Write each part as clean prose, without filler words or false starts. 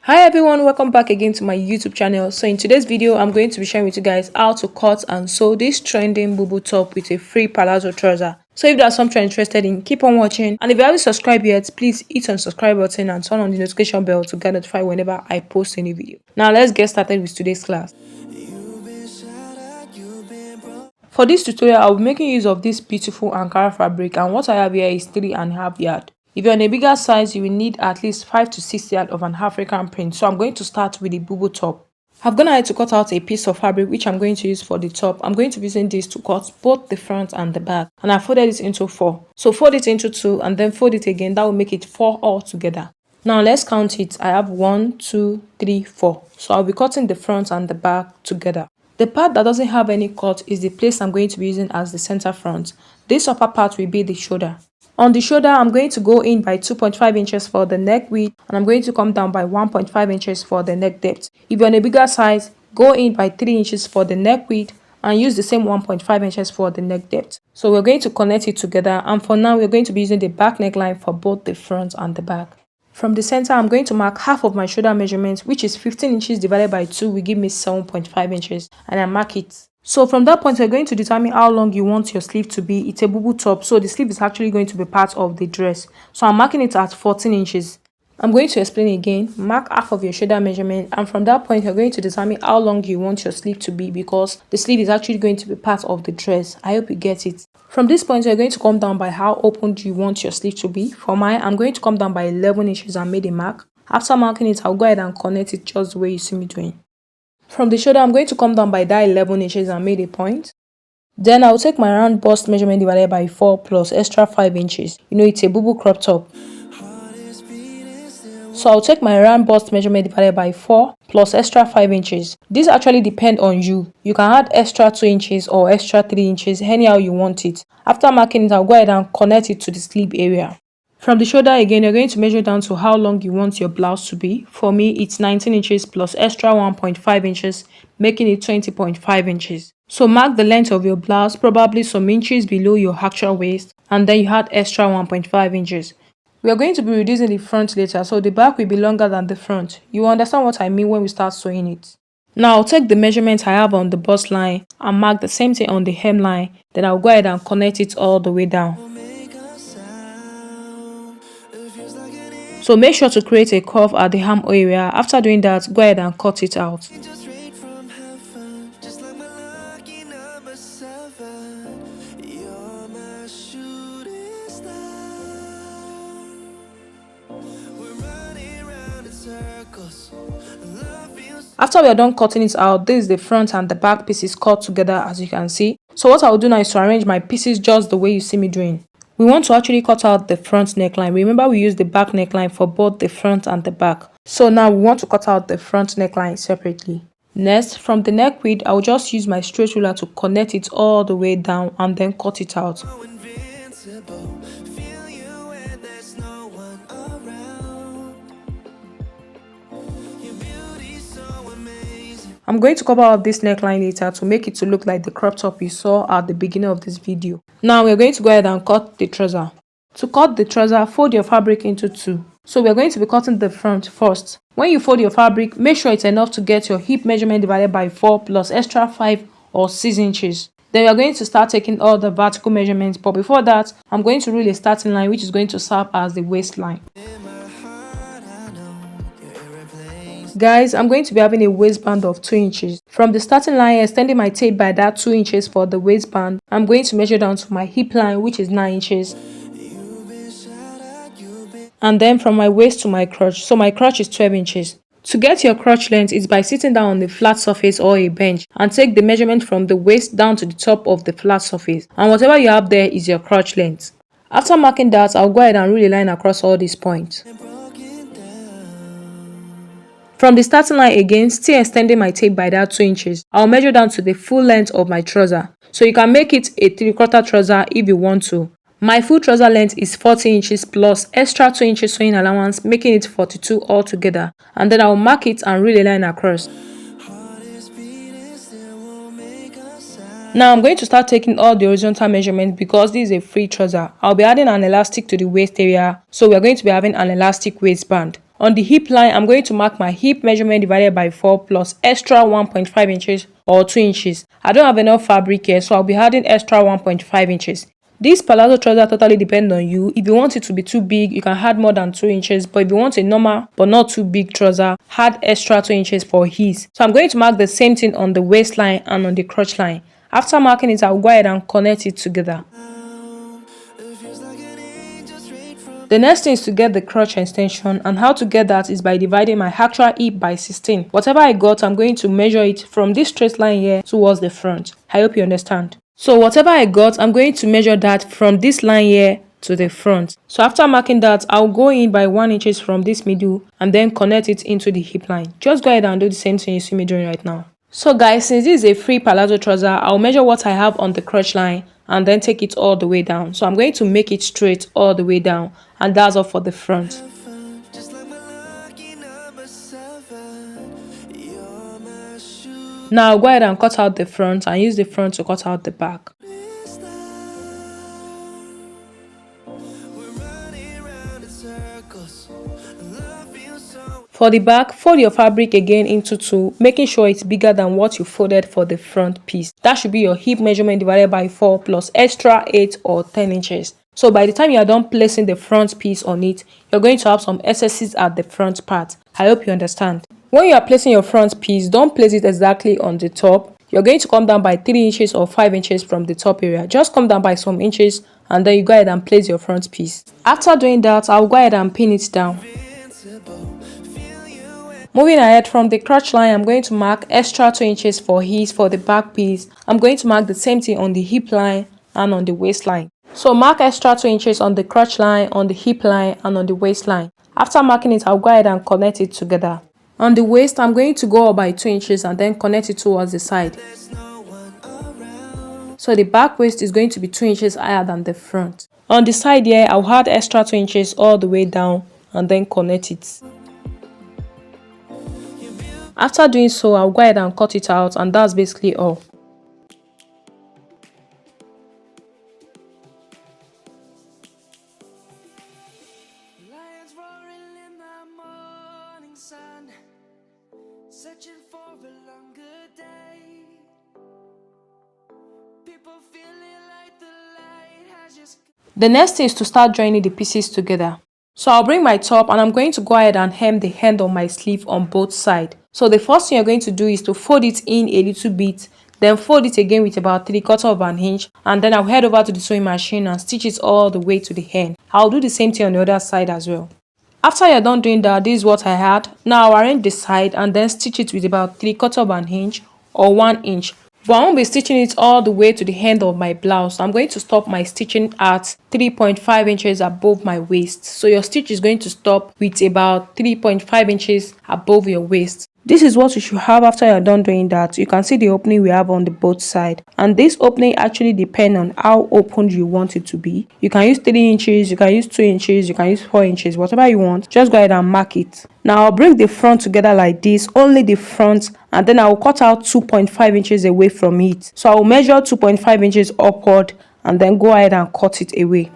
Hi everyone, welcome back again to my YouTube channel. So in today's video, I'm going to be sharing with you guys how to cut and sew this trending Bubu top with a free palazzo trouser. So if there's something you're interested in, keep on watching. And if you haven't subscribed yet, please hit on subscribe button and turn on the notification bell to get notified whenever I post any video. Now let's get started with today's class. For this tutorial, I'll be making use of this beautiful Ankara fabric, and what I have here is 3.5 yards. If you're on a bigger size, you will need at least 5 to 6 yards of an African print. So I'm going to start with the Bubu top. I've gone ahead to cut out a piece of fabric which I'm going to use for the top. I'm going to be using this to cut both the front and the back, and I folded it into 4. So fold it into 2 and then fold it again. That will make it 4 all together. Now let's count it. I have 1, 2, 3, 4. So I'll be cutting the front and the back together. The part that doesn't have any cut is the place I'm going to be using as the center front. This upper part will be the shoulder. On the shoulder, I'm going to go in by 2.5 inches for the neck width, and I'm going to come down by 1.5 inches for the neck depth. If you're on a bigger size, go in by 3 inches for the neck width and use the same 1.5 inches for the neck depth. So we're going to connect it together, and for now we're going to be using the back neckline for both the front and the back. From the center, I'm going to mark half of my shoulder measurement, which is 15 inches divided by 2 will give me 7.5 inches, and I mark it. So from that point, you're going to determine how long you want your sleeve to be. It's a Bubu top, so the sleeve is actually going to be part of the dress. So I'm marking it at 14 inches. I'm going to explain again. Mark half of your shoulder measurement, and from that point, you're going to determine how long you want your sleeve to be, because the sleeve is actually going to be part of the dress. I hope you get it. From this point, you're going to come down by how open do you want your sleeve to be. For mine, I'm going to come down by 11 inches and made a mark. After marking it, I'll go ahead and connect it just the way you see me doing. From the shoulder, I'm going to come down by that 11 inches and made a point. Then I'll take my round bust measurement divided by 4 plus extra 5 inches. You know, it's a Bubu crop top. So I'll take my round bust measurement divided by 4 plus extra 5 inches. This actually depends on you. You can add extra 2 inches or extra 3 inches, anyhow you want it. After marking it, I'll go ahead and connect it to the sleeve area. From the shoulder again, you're going to measure down to how long you want your blouse to be. For me, it's 19 inches plus extra 1.5 inches, making it 20.5 inches. So mark the length of your blouse, probably some inches below your actual waist, and then you add extra 1.5 inches. We are going to be reducing the front later, so the back will be longer than the front. You understand what I mean when we start sewing it. Now I'll take the measurement I have on the bust line and mark the same thing on the hemline. Then I'll go ahead and connect it all the way down. So make sure to create a curve at the arm area. After doing that, go ahead and cut it out. After we are done cutting it out, this is the front and the back pieces cut together, as you can see. So what I'll do now is to arrange my pieces just the way you see me doing. We want to actually cut out the front neckline. Remember, we use the back neckline for both the front and the back. So now we want to cut out the front neckline separately. Next, from the neck width, I'll just use my straight ruler to connect it all the way down and then cut it out. I'm going to cover up this neckline later to make it to look like the crop top you saw at the beginning of this video. Now we're going to go ahead and cut the trouser. To cut the trouser, fold your fabric into 2. So we're going to be cutting the front first. When you fold your fabric, make sure it's enough to get your hip measurement divided by 4 plus extra 5 or 6 inches. Then we're going to start taking all the vertical measurements, but before that, I'm going to rule a starting line which is going to serve as the waistline. Guys, I'm going to be having a waistband of 2 inches. From the starting line, extending my tape by that 2 inches for the waistband, I'm going to measure down to my hip line, which is 9 inches. And then from my waist to my crotch, so my crotch is 12 inches. To get your crotch length is by sitting down on a flat surface or a bench and take the measurement from the waist down to the top of the flat surface. And whatever you have there is your crotch length. After marking that, I'll go ahead and rule a line across all these points. From the starting line again, still extending my tape by that 2 inches, I'll measure down to the full length of my trouser. So you can make it a 3/4 trouser if you want to. My full trouser length is 40 inches plus extra 2 inches sewing allowance, making it 42 altogether. And then I'll mark it and rule a line across. Now I'm going to start taking all the horizontal measurements because this is a free trouser. I'll be adding an elastic to the waist area, so we're going to be having an elastic waistband. On the hip line, I'm going to mark my hip measurement divided by 4 plus extra 1.5 inches or 2 inches. I don't have enough fabric here, so I'll be adding extra 1.5 inches. This palazzo trouser totally depends on you. If you want it to be too big, you can add more than 2 inches. But if you want a normal but not too big trouser, add extra 2 inches for ease. So I'm going to mark the same thing on the waistline and on the crotch line. After marking it, I'll go ahead and connect it together. The next thing is to get the crotch extension, and how to get that is by dividing my actual hip by 16. Whatever I got, I'm going to measure it from this straight line here towards the front. I hope you understand. So whatever I got, I'm going to measure that from this line here to the front. So after marking that, I'll go in by 1 inches from this middle and then connect it into the hip line. Just go ahead and do the same thing you see me doing right now. So guys, since this is a free palazzo trouser, I'll measure what I have on the crotch line and then take it all the way down. So I'm going to make it straight all the way down, and that's all for the front. Now I'll go ahead and cut out the front and use the front to cut out the back. For the back, fold your fabric again into 2, making sure it's bigger than what you folded for the front piece. That should be your hip measurement divided by 4 plus extra 8 or 10 inches. So by the time you are done placing the front piece on it, you're going to have some excesses at the front part. I hope you understand. When you are placing your front piece, don't place it exactly on the top. You're going to come down by 3 inches or 5 inches from the top area. Just come down by some inches and then you go ahead and place your front piece. After doing that, I'll go ahead and pin it down. Moving ahead, from the crotch line, I'm going to mark extra 2 inches for ease for the back piece. I'm going to mark the same thing on the hip line and on the waistline. So mark extra 2 inches on the crotch line, on the hip line and on the waistline. After marking it, I'll go ahead and connect it together. On the waist, I'm going to go up by 2 inches and then connect it towards the side. So the back waist is going to be 2 inches higher than the front. On the side here, I'll add extra 2 inches all the way down and then connect it. After doing so, I'll go ahead and cut it out, and that's basically all. The next thing is to start joining the pieces together. So I'll bring my top and I'm going to go ahead and hem the end of my sleeve on both sides. So the first thing you're going to do is to fold it in a little bit, then fold it again with about 3/4 of an inch, and then I'll head over to the sewing machine and stitch it all the way to the end. I'll do the same thing on the other side as well. After you're done doing that, this is what I had. Now I'll arrange the side and then stitch it with about 3/4 of an inch or 1 inch. But I won't be stitching it all the way to the end of my blouse. So I'm going to stop my stitching at 3.5 inches above my waist. So your stitch is going to stop with about 3.5 inches above your waist. This is what you should have after you're done doing that. You can see the opening we have on the both sides. And this opening actually depends on how open you want it to be. You can use 3 inches, you can use 2 inches, you can use 4 inches, whatever you want. Just go ahead and mark it. Now I'll bring the front together like this, only the front, and then I'll cut out 2.5 inches away from it. So I'll measure 2.5 inches upward and then go ahead and cut it away.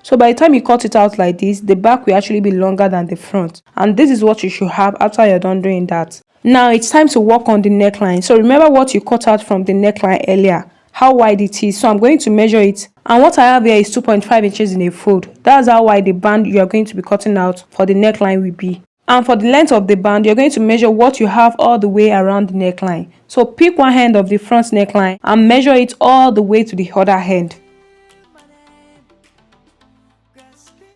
So by the time you cut it out like this, the back will actually be longer than the front. And this is what you should have after you're done doing that. Now it's time to work on the neckline. So remember what you cut out from the neckline earlier, how wide it is. So I'm going to measure it. And what I have here is 2.5 inches in a fold. That's how wide the band you are going to be cutting out for the neckline will be. And for the length of the band, you're going to measure what you have all the way around the neckline. So pick one end of the front neckline and measure it all the way to the other end.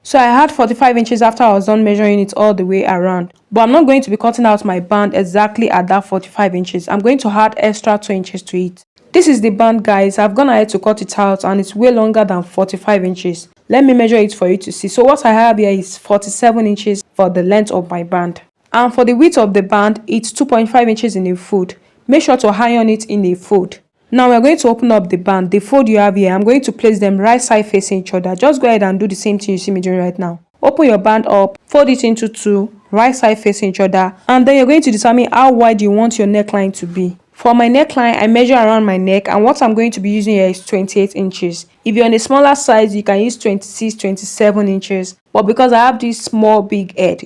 So I had 45 inches after I was done measuring it all the way around. But I'm not going to be cutting out my band exactly at that 45 inches. I'm going to add extra 2 inches to it. This is the band, guys. I've gone ahead to cut it out and it's way longer than 45 inches. Let me measure it for you to see. So what I have here is 47 inches for the length of my band. And for the width of the band, it's 2.5 inches in a fold. Make sure to iron it in a fold. Now we're going to open up the band. The fold you have here, I'm going to place them right side facing each other. Just go ahead and do the same thing you see me doing right now. Open your band up, fold it into 2, right side facing each other, and then you're going to determine how wide you want your neckline to be. For my neckline, I measure around my neck, and what I'm going to be using here is 28 inches. If you're on a smaller size, you can use 26, 27 inches. But because I have this small, big head,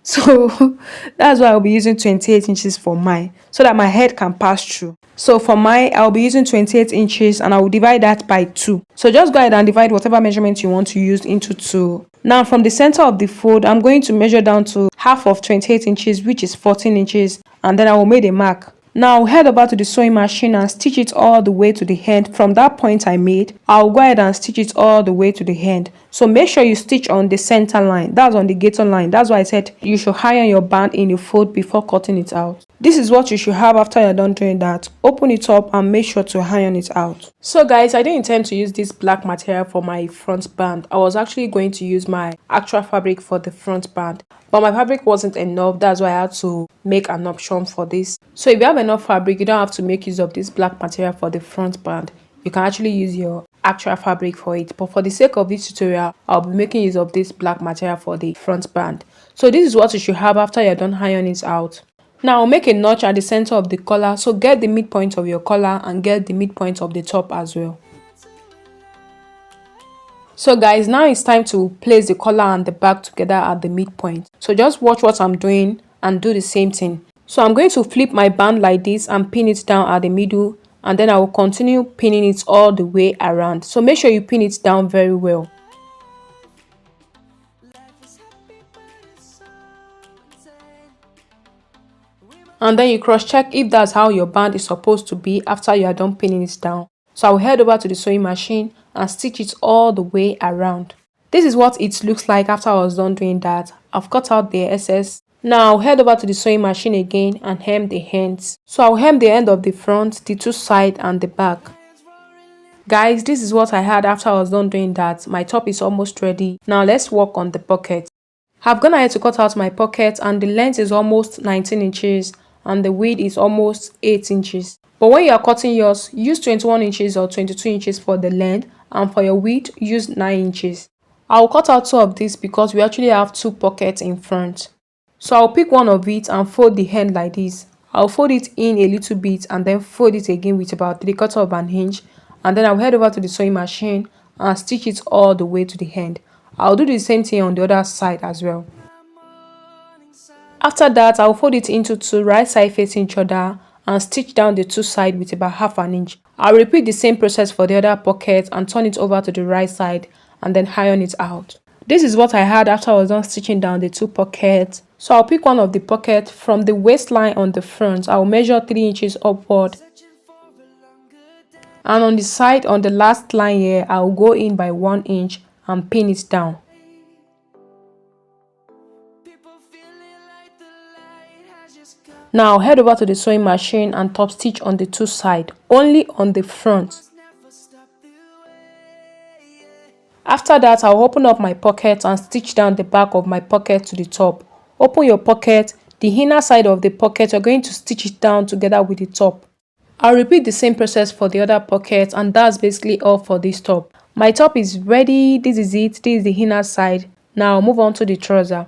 so that's why I'll be using 28 inches for mine, so that my head can pass through. So for mine, I'll be using 28 inches and I will divide that by 2. So just go ahead and divide whatever measurement you want to use into 2. Now from the center of the fold, I'm going to measure down to half of 28 inches, which is 14 inches, and then I will make a mark. Now I'll head over to the sewing machine and stitch it all the way to the end. From that point I made, I'll go ahead and stitch it all the way to the end. So make sure you stitch on the center line, that's on the gator line. That's why I said you should iron your band in the fold before cutting it out. This is what you should have after you're done doing that. Open it up and make sure to iron it out. So guys, I didn't intend to use this black material for my front band. I was actually going to use my actual fabric for the front band, but my fabric wasn't enough. That's why I had to make an option for this. So if you have enough fabric, you don't have to make use of this black material for the front band. You can actually use your actual fabric for it, but for the sake of this tutorial, I'll be making use of this black material for the front band. So this is what you should have after you're done ironing it out. Now I'll make a notch at the center of the collar, so get the midpoint of your collar and get the midpoint of the top as well. So guys, now it's time to place the collar and the back together at the midpoint. So just watch what I'm doing and do the same thing. So I'm going to flip my band like this and pin it down at the middle, and then I will continue pinning it all the way around. So make sure you pin it down very well. And then you cross check if that's how your band is supposed to be after you are done pinning it down. So I'll head over to the sewing machine and stitch it all the way around. This is what it looks like after I was done doing that. I've cut out the excess. Now I'll head over to the sewing machine again and hem the ends. So I'll hem the end of the front, the two sides and the back. Guys, this is what I had after I was done doing that. My top is almost ready. Now let's work on the pocket. I've gone ahead to cut out my pocket, and the length is almost 19 inches and the width is almost 8 inches. But when you are cutting yours, use 21 inches or 22 inches for the length, and for your width, use 9 inches. I'll cut out 2 of these because we actually have 2 pockets in front. So I'll pick one of it and fold the end like this. I'll fold it in a little bit and then fold it again with about 3/4 of an inch, and then I'll head over to the sewing machine and stitch it all the way to the end. I'll do the same thing on the other side as well. After that, I'll fold it into 2 right side facing each other and stitch down the 2 sides with about 1/2 inch. I'll repeat the same process for the other pocket and turn it over to the right side and then iron it out. This is what I had after I was done stitching down the 2 pockets. So I'll pick one of the pockets from the waistline on the front. I'll measure 3 inches upward. And on the side, on the last line here, I'll go in by 1 inch and pin it down. Now I'll head over to the sewing machine and top stitch on the 2 sides, only on the front. After that, I'll open up my pocket and stitch down the back of my pocket to the top. Open your pocket, the inner side of the pocket, you're going to stitch it down together with the top. I'll repeat the same process for the other pocket, and that's basically all for this top. My top is ready. This is it. This is the inner side. Now I'll move on to the trouser.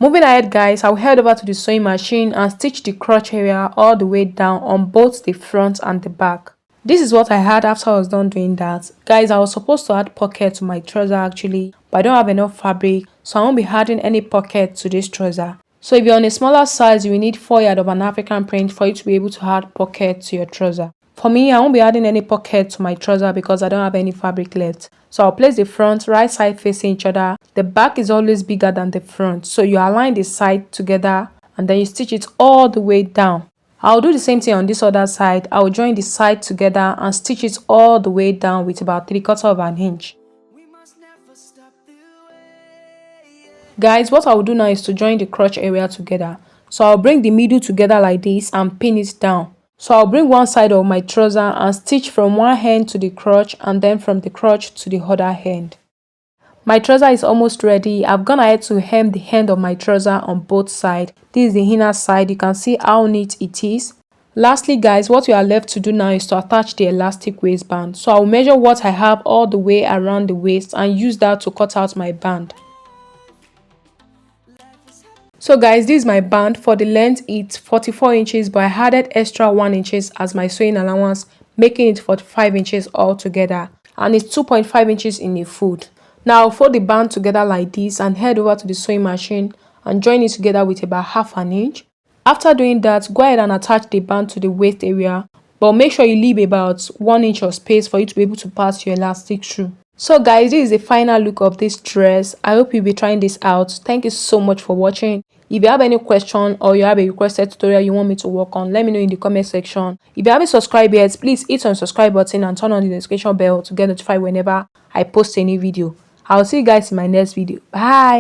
Moving ahead guys, I'll head over to the sewing machine and stitch the crotch area all the way down on both the front and the back. This is what I had after I was done doing that. Guys, I was supposed to add pocket to my trouser actually, but I don't have enough fabric, so I won't be adding any pocket to this trouser. So if you're on a smaller size, you will need 4 yards of an African print for you to be able to add pocket to your trouser. For me, I won't be adding any pocket to my trouser because I don't have any fabric left. So I'll place the front right side facing each other. The back is always bigger than the front, so you align the side together and then you stitch it all the way down. I'll do the same thing on this other side. I'll join the side together and stitch it all the way down with about 3/4 of an inch. Guys, what I'll do now is to join the crotch area together. So I'll bring the middle together like this and pin it down. So I'll bring one side of my trouser and stitch from one end to the crotch and then from the crotch to the other end. My trouser is almost ready. I've gone ahead to hem the end of my trouser on both sides. This is the inner side. You can see how neat it is. Lastly guys, what you are left to do now is to attach the elastic waistband. So I'll measure what I have all the way around the waist and use that to cut out my band. So guys, this is my band. For the length it's 44 inches, but I added extra 1 inches as my sewing allowance, making it 45 inches altogether, and it's 2.5 inches in the fold. Now I'll fold the band together like this and head over to the sewing machine and join it together with about half an inch. After doing that, go ahead and attach the band to the waist area, but make sure you leave about 1 inch of space for you to be able to pass your elastic through. So guys, this is the final look of this dress. I hope you'll be trying this out. Thank you so much for watching. If you have any question or you have a requested tutorial you want me to work on, let me know in the comment section. If you haven't subscribed yet, please hit on the subscribe button and turn on the notification bell to get notified whenever I post a new video. I'll see you guys in my next video. Bye.